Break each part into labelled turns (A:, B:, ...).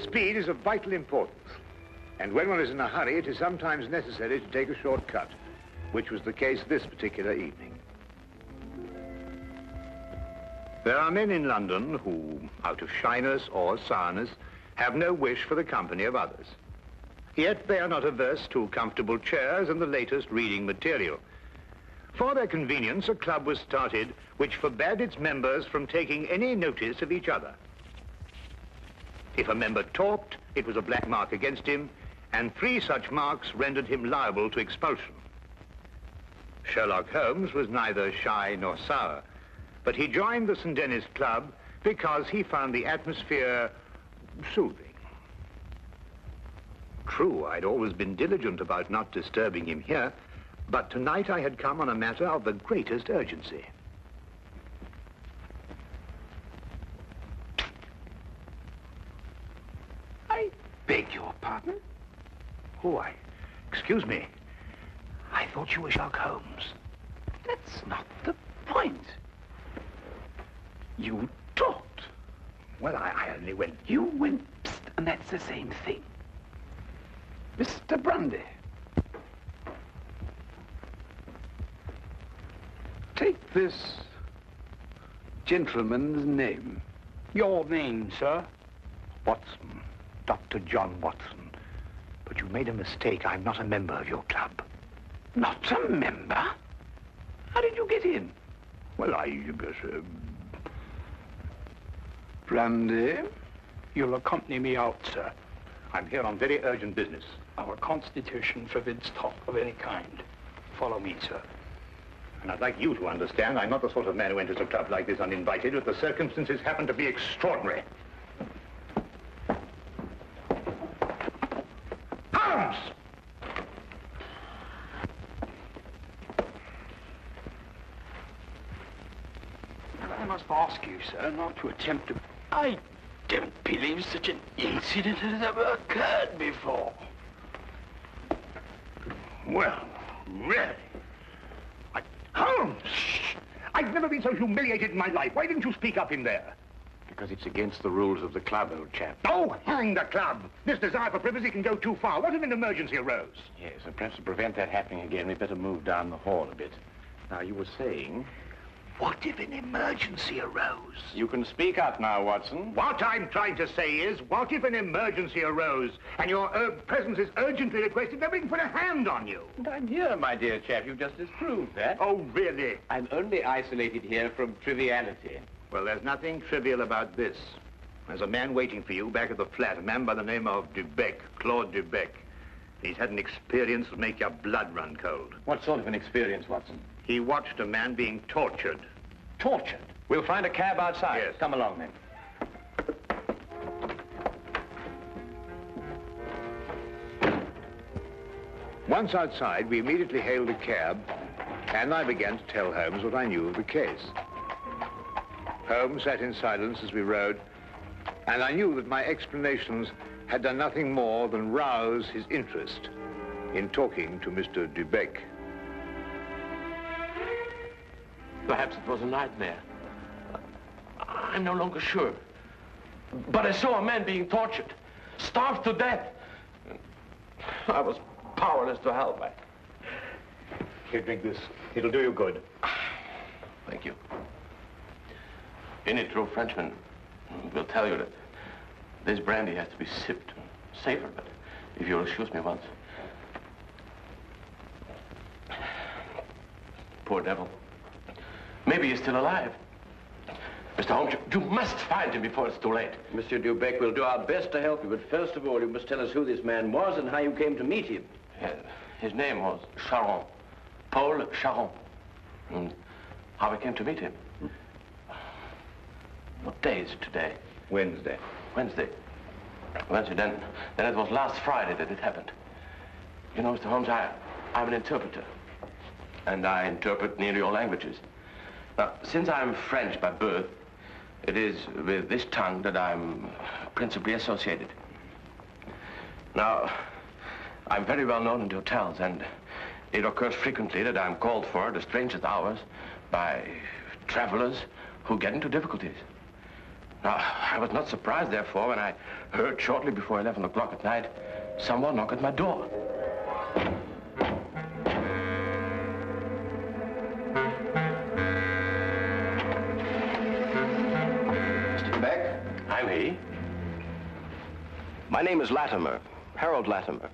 A: Speed is of vital importance. And when one is in a hurry, it is sometimes necessary to take a shortcut, which was the case this particular evening. There are men in London who, out of shyness or sourness, have no wish for the company of others. Yet they are not averse to comfortable chairs and the latest reading material. For their convenience, a club was started which forbade its members from taking any notice of each other. If a member talked, it was a black mark against him, and 3 such marks rendered him liable to expulsion. Sherlock Holmes was neither shy nor sour, but he joined the St. Denis Club because he found the atmosphere soothing. True, I'd always been diligent about not disturbing him here, but tonight I had come on a matter of the greatest urgency.
B: I beg your pardon?
A: Oh, excuse me. I thought you were Sherlock Holmes.
B: That's not the point. You talked.
A: Well, I only went...
B: You went psst, and that's the same thing. Mr. Grundy. Take this gentleman's name.
C: Your name, sir?
A: Watson. Dr. John Watson. But you made a mistake. I'm not a member of your club.
B: Not a member? How did you get in?
A: Well,
B: Brandy?
C: You'll accompany me out, sir.
A: I'm here on very urgent business.
C: Our constitution forbids talk of any kind. Follow me, sir.
A: And I'd like you to understand I'm not the sort of man who enters a club like this uninvited, but the circumstances happen to be extraordinary. Holmes!
C: I must ask you, sir, not to attempt to... I don't believe such an incident has ever occurred before.
A: Well, really? Holmes! I've never been so humiliated in my life. Why didn't you speak up in there?
D: Because it's against the rules of the club, old chap.
A: Oh, hang the club! This desire for privacy can go too far. What if an emergency arose?
D: Yes, and perhaps to prevent that happening again, we'd better move down the hall a bit. Now, you were saying...
A: What if an emergency arose?
D: You can speak up now, Watson.
A: What I'm trying to say is, what if an emergency arose and your presence is urgently requested? Nobody can put a hand on you.
D: And I'm here, my dear chap. You just disproved that.
A: Oh, really?
D: I'm only isolated here from triviality.
A: Well, there's nothing trivial about this. There's a man waiting for you back at the flat, a man by the name of Dubec, Claude Dubec. He's had an experience that make your blood run cold.
D: What sort of an experience, Watson?
A: He watched a man being tortured.
D: Tortured? We'll find a cab outside.
A: Yes.
D: Come along, then.
A: Once outside, we immediately hailed a cab, and I began to tell Holmes what I knew of the case. Holmes sat in silence as we rode, and I knew that my explanations had done nothing more than rouse his interest in talking to Mr. Dubec.
E: Perhaps it was a nightmare. I'm no longer sure. But I saw a man being tortured, starved to death. I was powerless to help.
A: Here, drink this. It'll do you good.
E: Thank you. Any true Frenchman will tell you that this brandy has to be sipped safer, but if you'll excuse me once. Poor devil. Maybe he's still alive. Mr. Holmes, you must find him before it's too late.
F: Monsieur Dubec, we'll do our best to help you, but first of all, you must tell us who this man was and how you came to meet him.
E: His name was Charon. Paul Charon. And how I came to meet him. What day is it today?
A: Wednesday.
E: Wednesday. Wednesday, then it was last Friday that it happened. You know, Mr. Holmes, I'm an interpreter. And I interpret nearly all languages. Now, since I'm French by birth, it is with this tongue that I'm principally associated. Now, I'm very well known in hotels, and it occurs frequently that I'm called for at the strangest hours by travelers who get into difficulties. Now, I was not surprised, therefore, when I heard shortly before 11 o'clock at night someone knock at my door.
F: Mr. Beck?
E: I'm he.
F: My name is Latimer, Harold Latimer.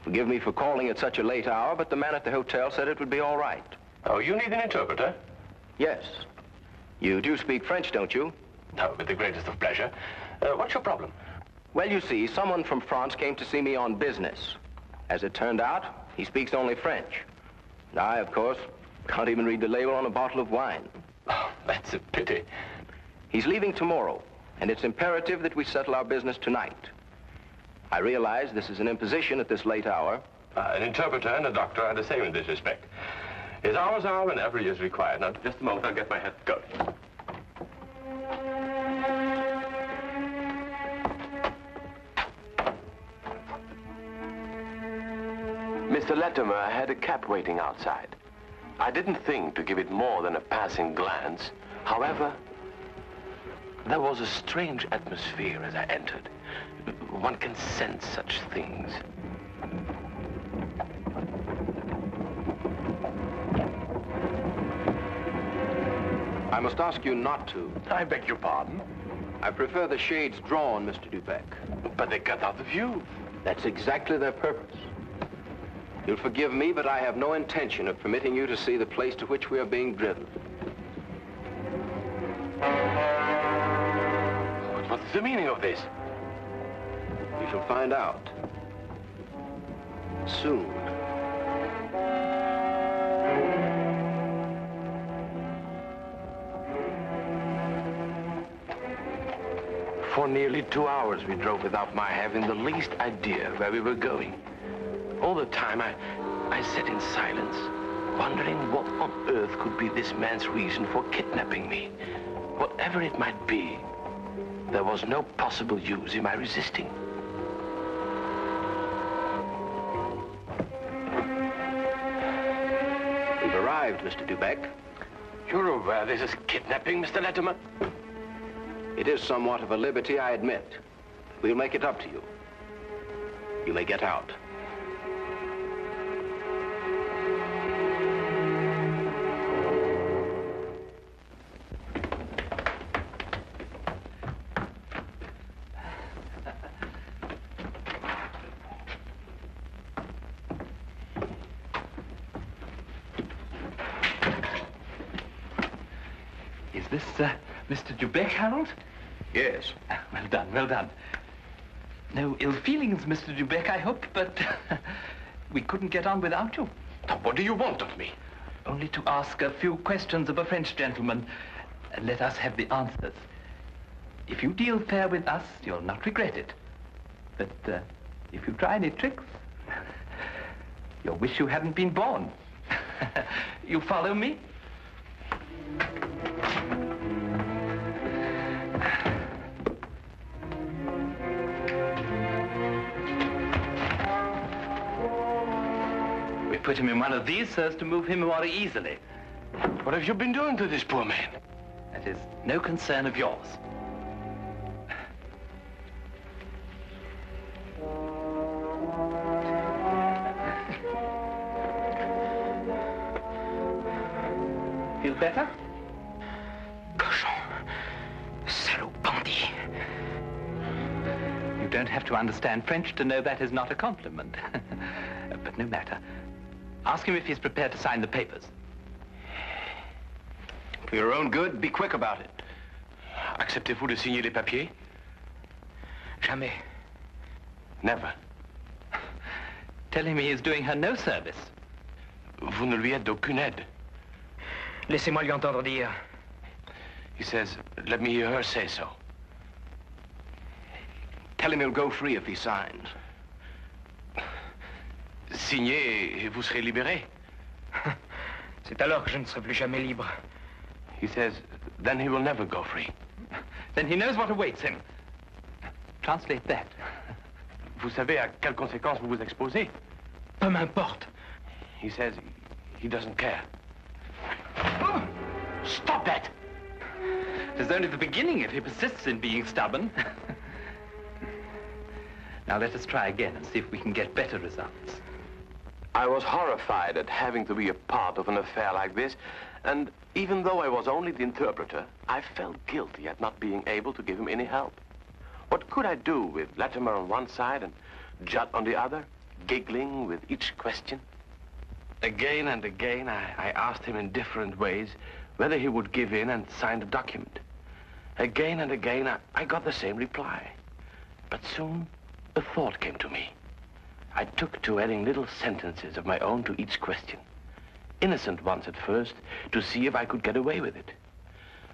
F: Forgive me for calling at such a late hour, but the man at the hotel said it would be all right.
E: Oh, you need an interpreter?
F: Yes. You do speak French, don't you?
E: No, with the greatest of pleasure. What's your problem?
F: Well, you see, someone from France came to see me on business. As it turned out, he speaks only French. And I, of course, can't even read the label on a bottle of wine.
E: Oh, that's a pity.
F: He's leaving tomorrow, and it's imperative that we settle our business tonight. I realize this is an imposition at this late hour.
E: An interpreter and a doctor are the same in this respect. His hours are whenever he is required. Now, just a moment, I'll get my hat going. Mr. Latimer had a cab waiting outside. I didn't think to give it more than a passing glance. However, there was a strange atmosphere as I entered. One can sense such things.
F: I must ask you not to.
E: I beg your pardon?
F: I prefer the shades drawn, Mr. Dubeck.
E: But they cut out the view.
F: That's exactly their purpose. You'll forgive me, but I have no intention of permitting you to see the place to which we are being driven.
E: What's the meaning of this?
F: You shall find out. Soon.
E: For nearly 2 hours we drove without my having the least idea where we were going. All the time I sat in silence, wondering what on earth could be this man's reason for kidnapping me. Whatever it might be, there was no possible use in my resisting.
F: We've arrived, Mr. Dubeck.
E: You're aware this is kidnapping, Mr. Latimer?
F: It is somewhat of a liberty, I admit. We'll make it up to you. You may get out.
B: Is this, Mr. Dubeck, Harold?
F: Yes.
B: Well done, well done. No ill feelings, Mr. Dubeck, I hope, but we couldn't get on without you.
E: Now, what do you want of me?
B: Only to ask a few questions of a French gentleman, and let us have the answers. If you deal fair with us, you'll not regret it. But if you try any tricks, you'll wish you hadn't been born. You follow me? We put him in one of these so as to move him more easily.
E: What have you been doing to this poor man?
B: That is no concern of yours. Feel better?
C: Cochon. Salaud bandit.
B: You don't have to understand French to know that is not a compliment. But no matter. Ask him if he's prepared to sign the papers.
F: For your own good, be quick about it.
E: Acceptez-vous de signer les papiers?
C: Jamais.
E: Never.
B: Tell him he is doing her no service.
E: Vous ne lui êtes d'aucune aide.
C: Laissez-moi lui entendre dire.
E: He says, let me hear her say so.
F: Tell him he'll go free if he signs.
E: Signez et vous serez libéré.
C: C'est alors que je ne serai plus jamais libre.
E: He says, then he will never go free.
B: Then he knows what awaits him. Translate that.
E: Vous savez à quelles conséquences vous vous exposez?
C: Peu m'importe.
E: He says he doesn't care. Stop that!
B: It's only the beginning if he persists in being stubborn. Now let us try again and see if we can get better results.
E: I was horrified at having to be a part of an affair like this, and even though I was only the interpreter, I felt guilty at not being able to give him any help. What could I do with Latimer on one side and Judd on the other, giggling with each question? Again and again, I asked him in different ways whether he would give in and sign the document. Again and again, I got the same reply. But soon, a thought came to me. I took to adding little sentences of my own to each question. Innocent ones at first, to see if I could get away with it.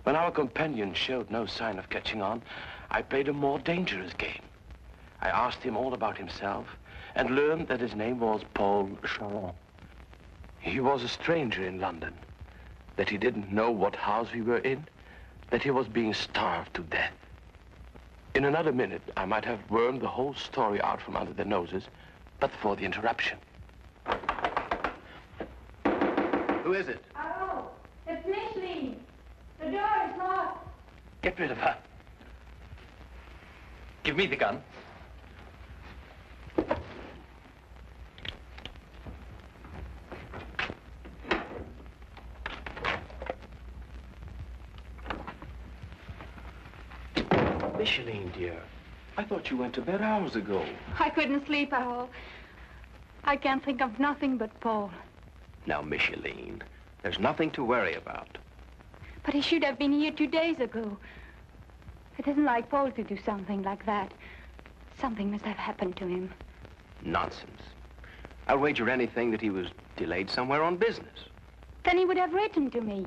E: When our companion showed no sign of catching on, I played a more dangerous game. I asked him all about himself and learned that his name was Paul Charon. He was a stranger in London, that he didn't know what house we were in, that he was being starved to death. In another minute, I might have wormed the whole story out from under their noses, but for the interruption. Who is it?
G: Oh, it's Micheline. The door is locked.
B: Get rid of her. Give me the gun.
C: Micheline, dear, I thought you went to bed hours ago.
G: I couldn't sleep at all. I can't think of nothing but Paul.
F: Now, Micheline, there's nothing to worry about.
G: But he should have been here 2 days ago. It isn't like Paul to do something like that. Something must have happened to him.
F: Nonsense. I'll wager anything that he was delayed somewhere on business.
G: Then he would have written to me.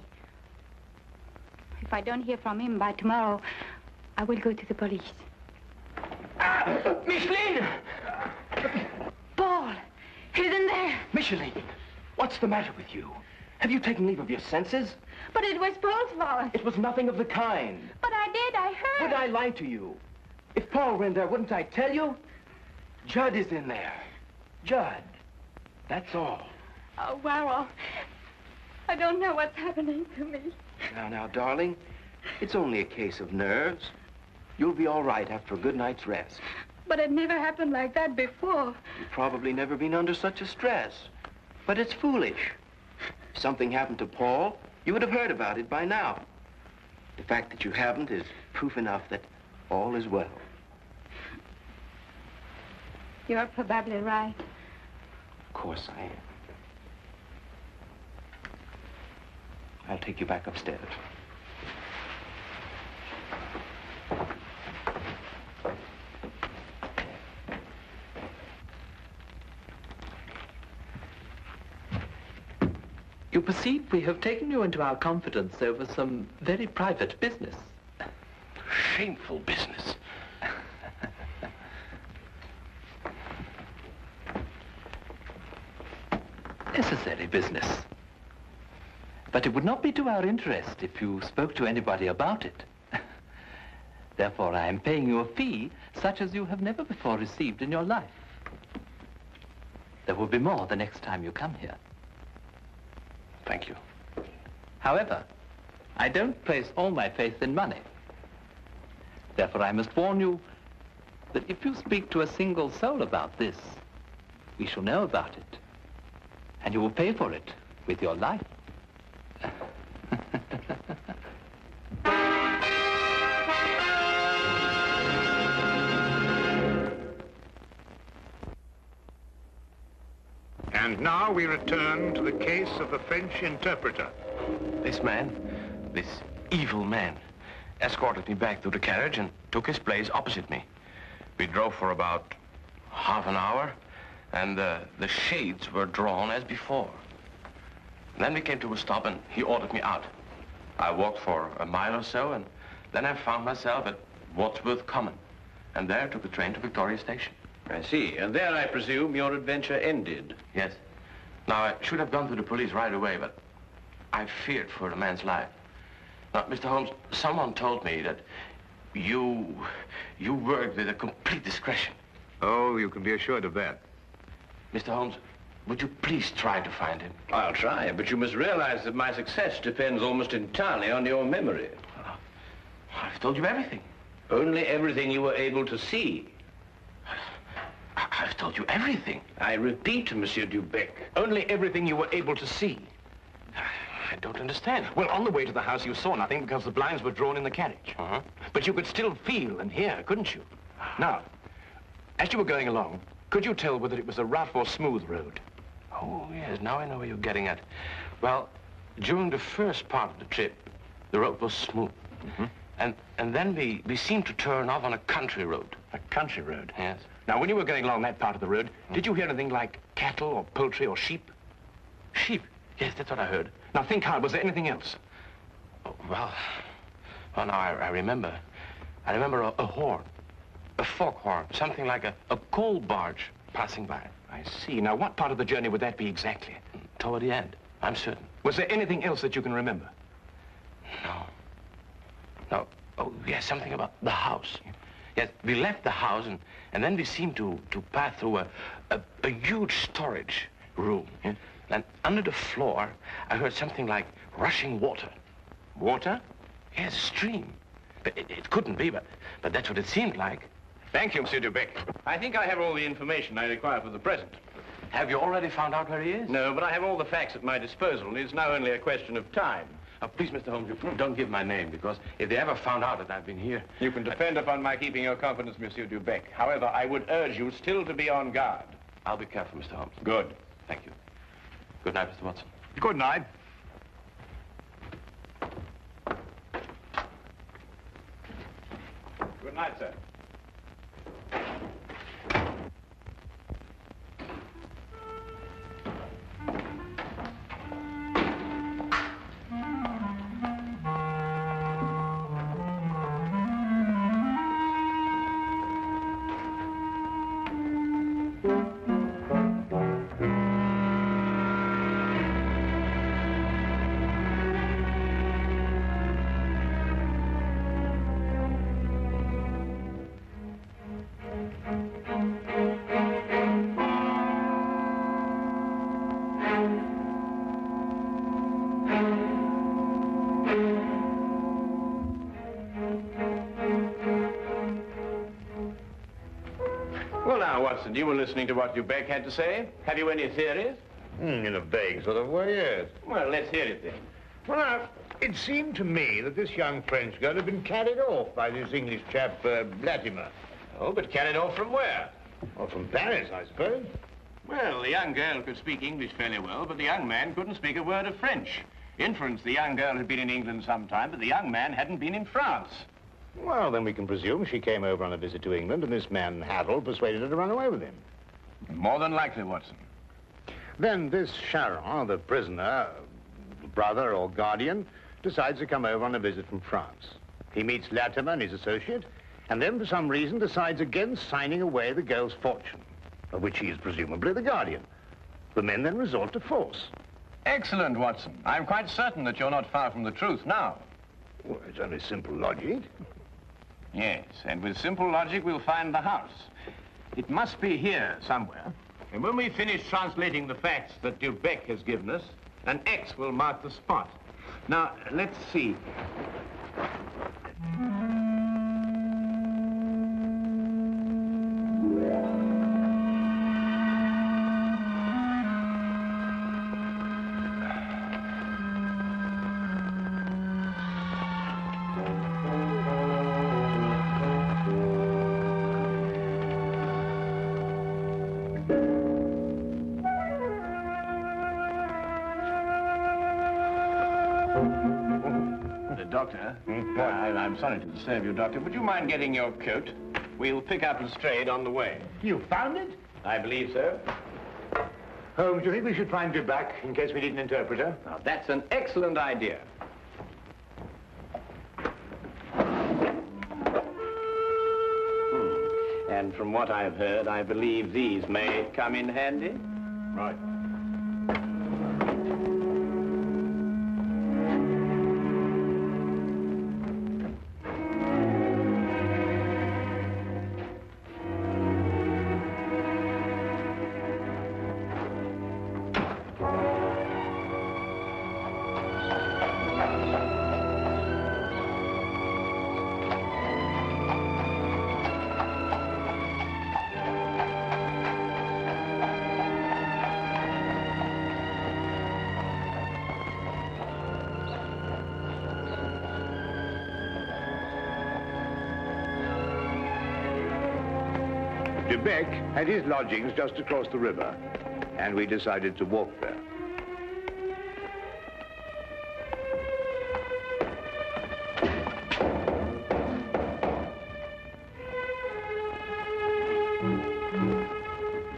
G: If I don't hear from him by tomorrow, I will go to the police.
C: Micheline!
G: Paul! He's in there!
C: Micheline, what's the matter with you? Have you taken leave of your senses?
G: But it was Paul's fault.
C: It was nothing of the kind.
G: But I did, I heard.
C: Would I lie to you? If Paul were in there, wouldn't I tell you? Judd is in there. Judd. That's all.
G: Oh, well, I don't know what's happening to me.
F: Now, darling, it's only a case of nerves. You'll be all right after a good night's rest.
G: But it never happened like that before.
F: You've probably never been under such a stress. But it's foolish. If something happened to Paul, you would have heard about it by now. The fact that you haven't is proof enough that all is well.
G: You're probably right.
F: Of course I am. I'll take you back upstairs.
B: You perceive we have taken you into our confidence over some very private business.
E: Shameful business.
B: Necessary business. But it would not be to our interest if you spoke to anybody about it. Therefore, I am paying you a fee such as you have never before received in your life. There will be more the next time you come here.
E: Thank you.
B: However, I don't place all my faith in money. Therefore, I must warn you that if you speak to a single soul about this, we shall know about it. And you will pay for it with your life.
A: And now we return to the case of the French interpreter.
E: This man, this evil man, escorted me back to the carriage and took his place opposite me. We drove for about half an hour, and the shades were drawn as before. Then we came to a stop, and he ordered me out. I walked for a mile or so, and then I found myself at Wadsworth Common, and there took the train to Victoria Station.
H: I see. And there, I presume, your adventure ended.
E: Yes. Now, I should have gone to the police right away, but I feared for the man's life. Now, Mr. Holmes, someone told me that you worked with a complete discretion.
A: Oh, you can be assured of that.
E: Mr. Holmes, would you please try to find him?
H: I'll try, but you must realize that my success depends almost entirely on your memory.
E: I've told you everything.
H: Only everything you were able to see.
E: I've told you everything.
H: I repeat, Monsieur Dubec, only everything you were able to see.
E: I don't understand.
H: Well, on the way to the house, you saw nothing because the blinds were drawn in the carriage.
E: Uh-huh.
H: But you could still feel and hear, couldn't you? Now, as you were going along, could you tell whether it was a rough or smooth road?
E: Oh, yes, now I know where you're getting at. Well, during the first part of the trip, the road was smooth.
H: Mm-hmm.
E: And then we seemed to turn off on a country road.
H: A country road?
E: Yes.
H: Now, when you were going along that part of the road, did you hear anything like cattle or poultry or sheep?
E: Sheep? Yes, that's what I heard.
H: Now, think hard. Was there anything else?
E: Oh, well, now I remember. I remember a horn, a foghorn, something like a coal barge passing by.
H: I see. Now, what part of the journey would that be exactly?
E: Toward the end, I'm certain.
H: Was there anything else that you can remember?
E: No. No. Oh, yes, something about the house. Yes, we left the house, and then we seemed to pass through a huge storage room. Yeah? And under the floor, I heard something like rushing water.
H: Water?
E: Yes, a stream. But it couldn't be, but that's what it seemed like.
H: Thank you, Monsieur Dubec. I think I have all the information I require for the present.
E: Have you already found out where he is?
H: No, but I have all the facts at my disposal. It's now only a question of time.
E: Please, Mr. Holmes, you don't give my name, because if they ever found out that I've been here...
H: You can depend upon my keeping your confidence, Monsieur Dubec. However, I would urge you still to be on guard.
E: I'll be careful, Mr. Holmes.
H: Good.
E: Thank you. Good night, Mr. Watson.
H: Good night. Good night, sir. Watson, you were listening to what Dubec had to say. Have you any theories?
A: In a vague sort of way, yes.
H: Well, let's hear it then.
A: Well, now, it seemed to me that this young French girl had been carried off by this English chap, Latimer.
H: Oh, but carried off from where?
A: Well, from Paris, I suppose.
H: Well, the young girl could speak English fairly well, but the young man couldn't speak a word of French. Inference, the young girl had been in England some time, but the young man hadn't been in France.
A: Well, then we can presume she came over on a visit to England, and this man, Harold, persuaded her to run away with him.
H: More than likely, Watson.
A: Then this Charon, the prisoner, brother or guardian, decides to come over on a visit from France. He meets Latimer and his associate, and then for some reason decides against signing away the girl's fortune, of which he is presumably the guardian. The men then resort to force.
H: Excellent, Watson. I'm quite certain that you're not far from the truth now.
A: Well, it's only simple logic.
H: Yes, and with simple logic, we'll find the house. It must be here somewhere. And when we finish translating the facts that Dubec has given us, an X will mark the spot. Now, let's see. Doctor, I'm sorry to disturb you, Doctor. Would you mind getting your coat? We'll pick up Lestrade on the way.
A: You found it?
H: I believe so.
A: Holmes, do you think we should find Dubec in case we need an interpreter?
H: Now, that's an excellent idea. And from what I've heard, I believe these may come in handy.
A: Right. De Beck had his lodgings just across the river, and we decided to walk there.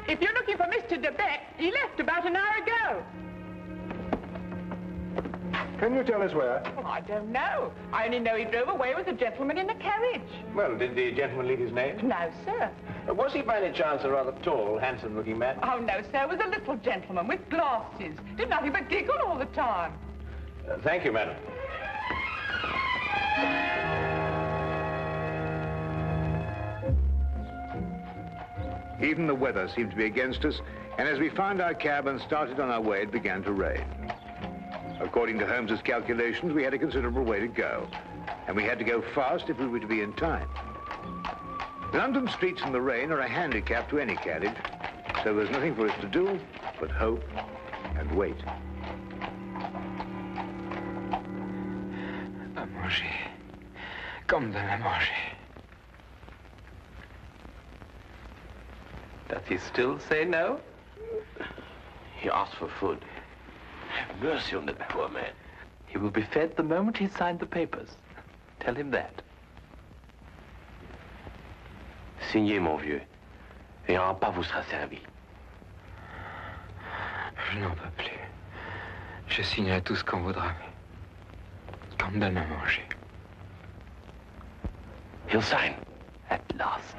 I: If you're looking for Mr. De Beck, he left about an hour ago.
J: Can you tell us where?
I: Well, I don't know. I only know he drove away with a gentleman in a carriage.
J: Well, did the gentleman leave his name?
I: No, sir.
J: Was he by any chance a rather tall, handsome-looking man?
I: Oh, no, sir. It was a little gentleman with glasses. Did nothing but giggle all the time.
J: Thank you, madam.
A: Even the weather seemed to be against us, and as we found our cab and started on our way, it began to rain. According to Holmes's calculations, we had a considerable way to go, and we had to go fast if we were to be in time. London streets in the rain are a handicap to any carriage, so there's nothing for us to do but hope and wait.
K: À manger. Comme donne à manger.
B: Does he still say no?
E: He asked for food. Have mercy on that poor man.
B: He will be fed the moment he's signed the papers. Tell him that.
E: Signez, mon vieux, et un repas vous sera servi.
K: Je n'en peux plus. Je signerai tout ce qu'on voudra, mais qu'on me donne à manger.
E: He'll sign.
B: At last.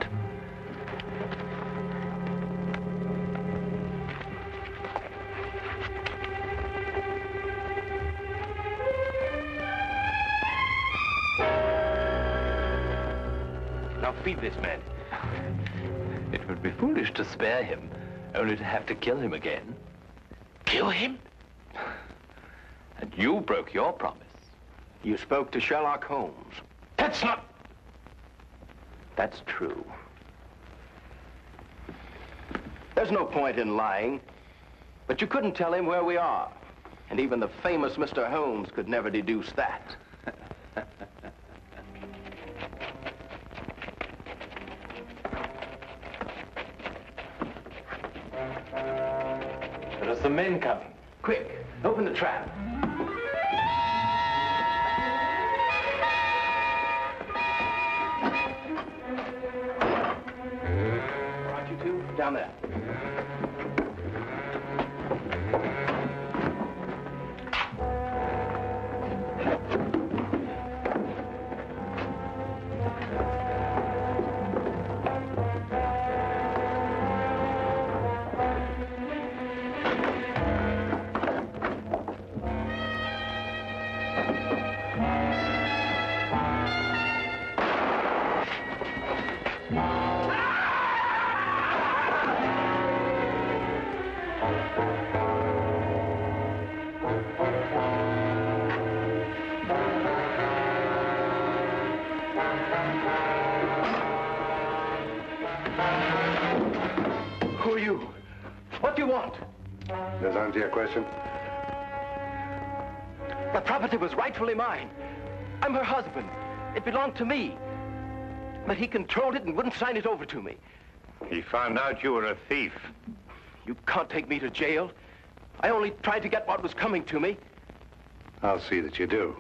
E: Now feed this man.
B: It would be foolish to spare him, only to have to kill him again.
E: Kill him?
B: And you broke your promise.
F: You spoke to Sherlock Holmes.
E: That's not...
F: That's true. There's no point in lying, but you couldn't tell him where we are. And even the famous Mr. Holmes could never deduce that.
E: There's some men coming.
F: Quick, open the trap. All right, you two, down there. Who are you? What do you want?
J: Does that answer your question?
F: The property was rightfully mine. I'm her husband. It belonged to me. But he controlled it and wouldn't sign it over to me.
A: He found out you were a thief.
F: You can't take me to jail. I only tried to get what was coming to me.
J: I'll see that you do.